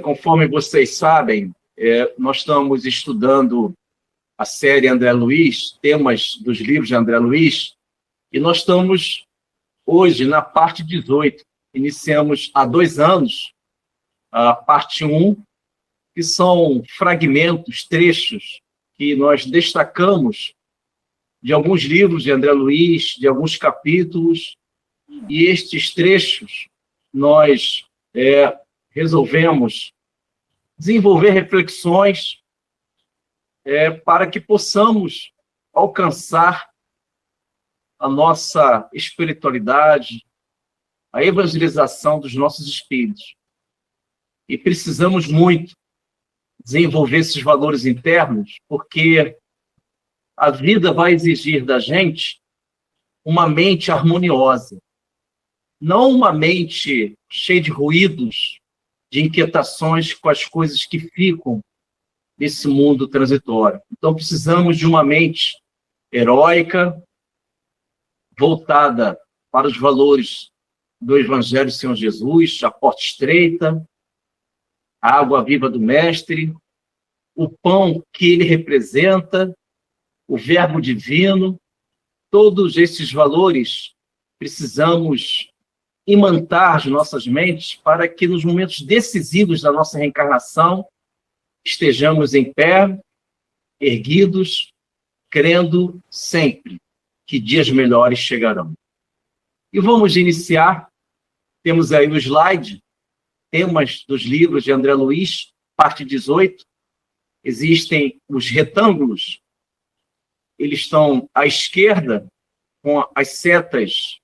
Conforme vocês sabem, nós estamos estudando a série André Luiz, temas dos livros de André Luiz, e nós estamos hoje na parte 18. Iniciamos há 2 anos a parte 1, que são fragmentos, trechos, que nós destacamos de alguns livros de André Luiz, de alguns capítulos, e estes trechos nós resolvemos desenvolver reflexões para que possamos alcançar a nossa espiritualidade, a evangelização dos nossos espíritos. E precisamos muito desenvolver esses valores internos, porque a vida vai exigir da gente uma mente harmoniosa, não uma mente cheia de ruídos, de inquietações com as coisas que ficam nesse mundo transitório. Então, precisamos de uma mente heróica, voltada para os valores do Evangelho do Senhor Jesus, a porta estreita, a água viva do Mestre, o pão que ele representa, o verbo divino. Todos esses valores precisamos imantar as nossas mentes para que nos momentos decisivos da nossa reencarnação estejamos em pé, erguidos, crendo sempre que dias melhores chegarão. E vamos iniciar. Temos aí no slide temas dos livros de André Luiz, parte 18. Existem os retângulos, eles estão à esquerda, com as setas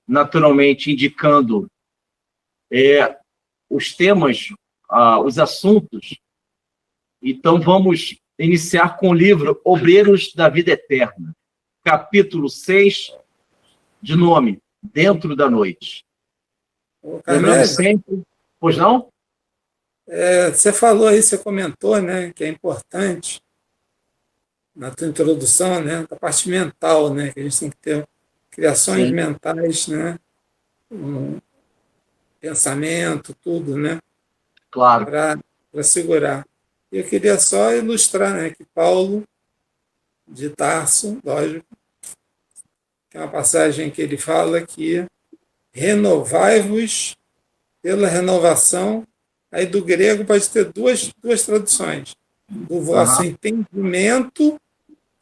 naturalmente indicando os temas, os assuntos. Então, vamos iniciar com o livro Obreiros da Vida Eterna, capítulo 6, de nome Dentro da Noite. Lembrando sempre... Pois não? Você falou aí, você comentou, né, que é importante na tua introdução, né, da parte mental, né, que a gente tem que ter criações mentais, né, pensamento, tudo, né, claro, para segurar. E eu queria só ilustrar, né, que Paulo de Tarso, lógico, tem uma passagem que ele fala que renovai-vos pela renovação. Aí do grego pode ter duas traduções, do vosso entendimento,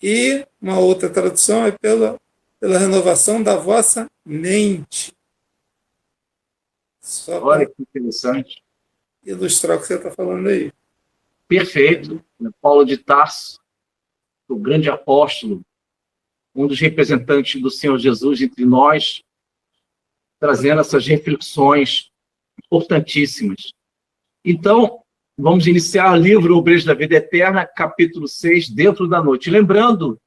e uma outra tradução é pela renovação da vossa mente. Só olha que interessante. Ilustrar o que você está falando aí. Perfeito. Paulo de Tarso, o grande apóstolo, um dos representantes do Senhor Jesus entre nós, trazendo essas reflexões importantíssimas. Então, vamos iniciar o livro Obreiros da Vida Eterna, capítulo 6, Dentro da Noite. Lembrando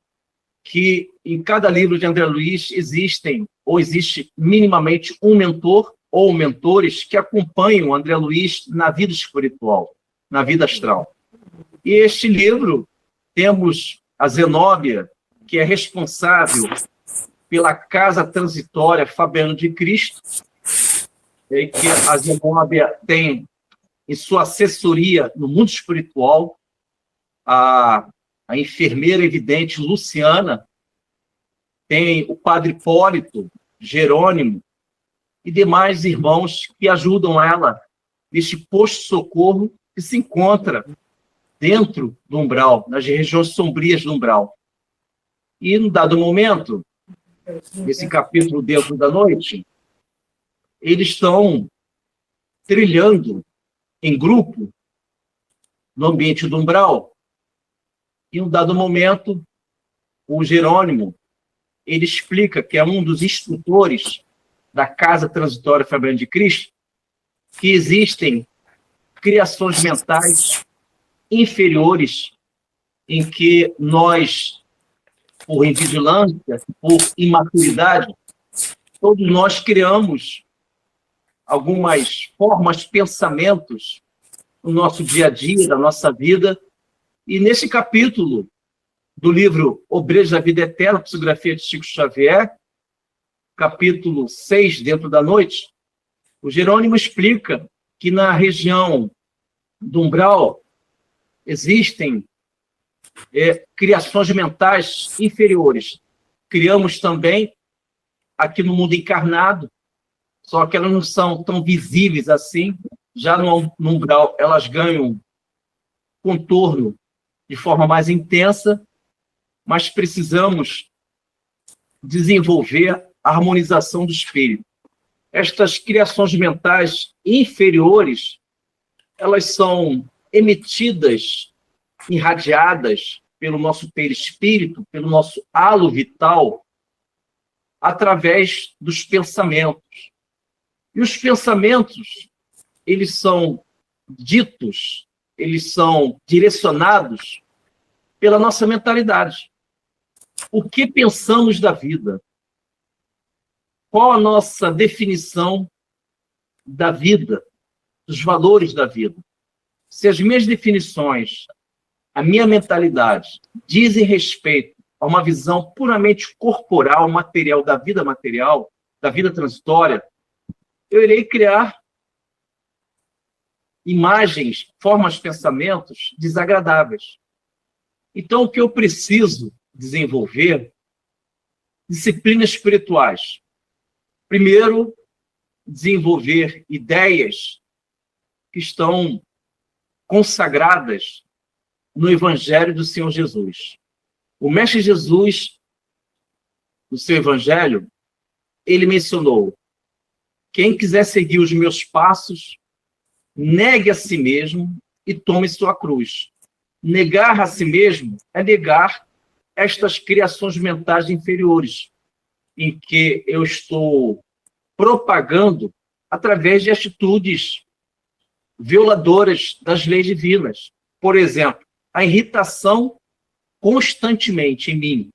que em cada livro de André Luiz existe minimamente um mentor ou mentores que acompanham André Luiz na vida espiritual, na vida astral. E este livro, temos a Zenóbia, que é responsável pela Casa Transitória Fabiano de Cristo, e que a Zenóbia tem em sua assessoria no mundo espiritual a enfermeira evidente Luciana, tem o padre Hipólito, Jerônimo e demais irmãos que ajudam ela neste posto-socorro que se encontra dentro do umbral, nas regiões sombrias do umbral. E, num dado momento, nesse capítulo Dentro da Noite, eles estão trilhando em grupo no ambiente do umbral. E, num dado momento, o Jerônimo, ele explica que é um dos instrutores da Casa Transitória Fabiano de Cristo, que existem criações mentais inferiores em que nós, por invigilância, por imaturidade, todos nós criamos algumas formas, pensamentos no nosso dia a dia, da nossa vida. E nesse capítulo do livro Obreiros da Vida Eterna, psicografia de Chico Xavier, capítulo 6, Dentro da Noite, o Jerônimo explica que na região do umbral existem criações mentais inferiores. Criamos também aqui no mundo encarnado, só que elas não são tão visíveis assim. Já no umbral, elas ganham contorno de forma mais intensa, mas precisamos desenvolver a harmonização do espírito. Estas criações mentais inferiores, elas são emitidas, irradiadas pelo nosso perispírito, pelo nosso halo vital, através dos pensamentos. E os pensamentos, eles são ditos, eles são direcionados pela nossa mentalidade. O que pensamos da vida? Qual a nossa definição da vida, dos valores da vida? Se as minhas definições, a minha mentalidade, dizem respeito a uma visão puramente corporal, material, da vida transitória, eu irei criar imagens, formas, pensamentos desagradáveis. Então, o que eu preciso desenvolver? Disciplinas espirituais. Primeiro, desenvolver ideias que estão consagradas no Evangelho do Senhor Jesus. O Mestre Jesus, no seu Evangelho, ele mencionou: quem quiser seguir os meus passos, negue a si mesmo e tome sua cruz. Negar a si mesmo é negar estas criações mentais inferiores, em que eu estou propagando através de atitudes violadoras das leis divinas. Por exemplo, a irritação constantemente em mim.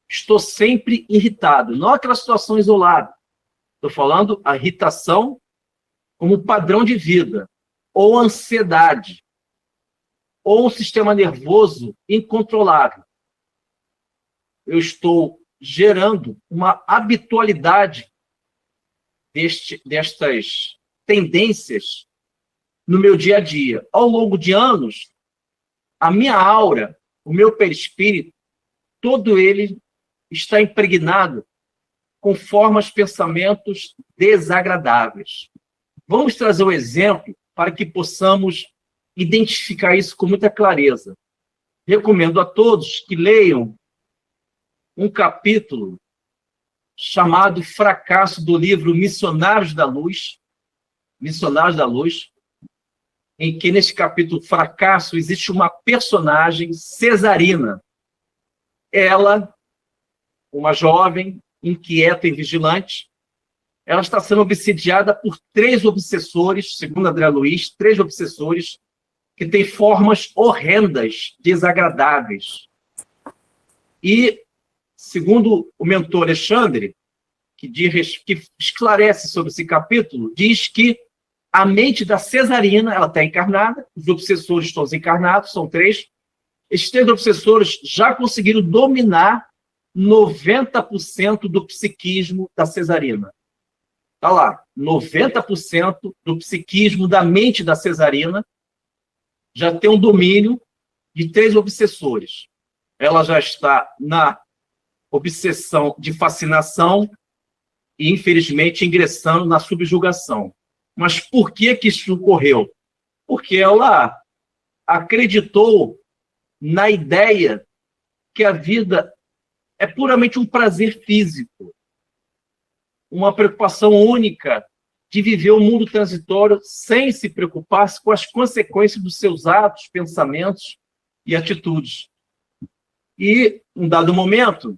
Estou sempre irritado, não aquela situação isolada. Estou falando a irritação como padrão de vida, ou ansiedade, ou um sistema nervoso incontrolável. Eu estou gerando uma habitualidade destas tendências no meu dia a dia. Ao longo de anos, a minha aura, o meu perispírito, todo ele está impregnado com formas, pensamentos desagradáveis. Vamos trazer um exemplo para que possamos identificar isso com muita clareza. Recomendo a todos que leiam um capítulo chamado Fracasso, do livro Missionários da Luz, em que nesse capítulo Fracasso existe uma personagem, Cesarina. Ela, uma jovem, inquieta e vigilante, ela está sendo obsidiada por 3 obsessores, segundo André Luiz, 3 obsessores que têm formas horrendas, desagradáveis. E, segundo o mentor Alexandre, que esclarece sobre esse capítulo, diz que a mente da Cesarina, ela está encarnada, os obsessores estão desencarnados, são 3. Esses 3 obsessores já conseguiram dominar 90% do psiquismo da Cesarina. Está lá, 90% do psiquismo da mente da Cesarina já tem um domínio de 3 obsessores. Ela já está na obsessão de fascinação e, infelizmente, ingressando na subjugação. Mas por que isso ocorreu? Porque ela acreditou na ideia que a vida é puramente um prazer físico, uma preocupação única de viver o mundo transitório sem se preocupar com as consequências dos seus atos, pensamentos e atitudes. E, em um dado momento,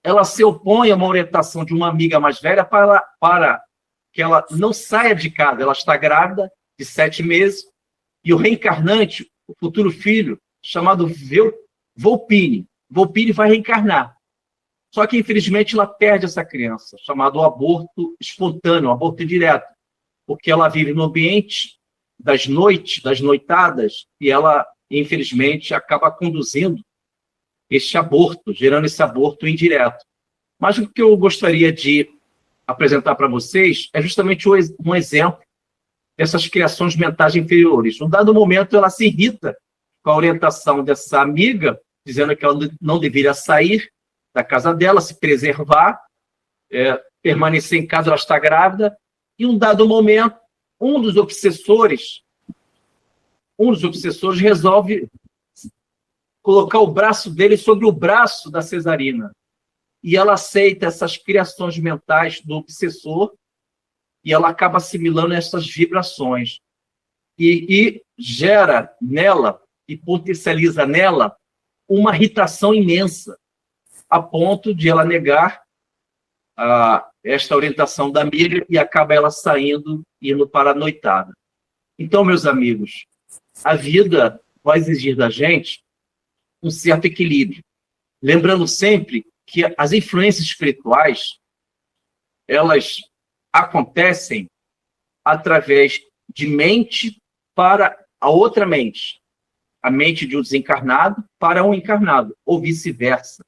ela se opõe a uma orientação de uma amiga mais velha para que ela não saia de casa. Ela está grávida de 7 meses e o reencarnante, o futuro filho, chamado Volpini, vai reencarnar. Só que, infelizmente, ela perde essa criança, chamado aborto espontâneo, aborto indireto, porque ela vive no ambiente das noites, das noitadas, e ela, infelizmente, acaba conduzindo este aborto, gerando esse aborto indireto. Mas o que eu gostaria de apresentar para vocês é justamente um exemplo dessas criações mentais inferiores. Num dado momento, ela se irrita com a orientação dessa amiga, dizendo que ela não deveria sair da casa dela, se preservar, permanecer em casa, ela está grávida. E, um dado momento, um dos obsessores resolve colocar o braço dele sobre o braço da Cesarina. E ela aceita essas criações mentais do obsessor e ela acaba assimilando essas vibrações. E gera nela, e potencializa nela, uma irritação imensa, a ponto de ela negar esta orientação da amiga e acaba ela saindo, indo para a noitada. Então, meus amigos, a vida vai exigir da gente um certo equilíbrio. Lembrando sempre que as influências espirituais, elas acontecem através de mente para a outra mente. A mente de um desencarnado para um encarnado, ou vice-versa.